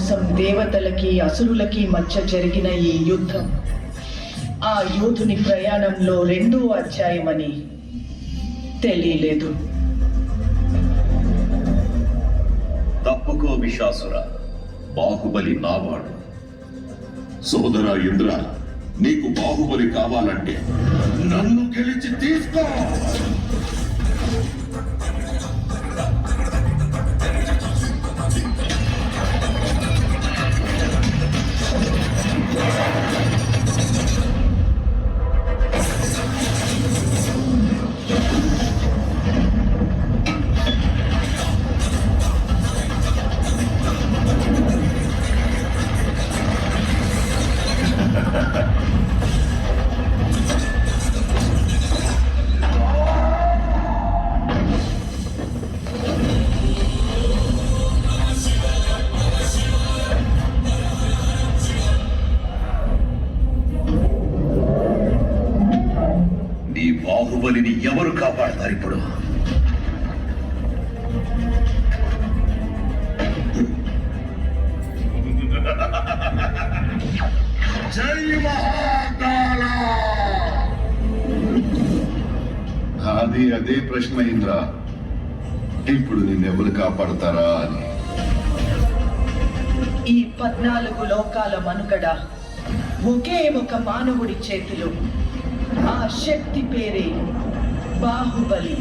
కోసం దేవతలకి అసురులకి మధ్య జరిగిన ఈ యుద్ధం ఆ యోధుని ప్రయాణంలో 2వ అధ్యాయమని తెలియలేదు. తప్పుకో విశాసుర, బాహుబలి నావాడు. సోదరా ఇంద్ర, నీకు బాహుబలి కావాలంటే నన్ను గెలిచి తీసుకో. నీ బాహుబలిని ఎవరు కాపాడతారు ఇప్పుడు? జై మహాకాల! అదే ప్రశ్న ఇంద్ర. ఇప్పుడు నిన్నెవరు కాపాడతారా అని. ఈ 14 లోకాల మనుగడ ఒకే ఒక మానవుడి చేతిలో. ఆ శక్తి పేరే బాహుబలి.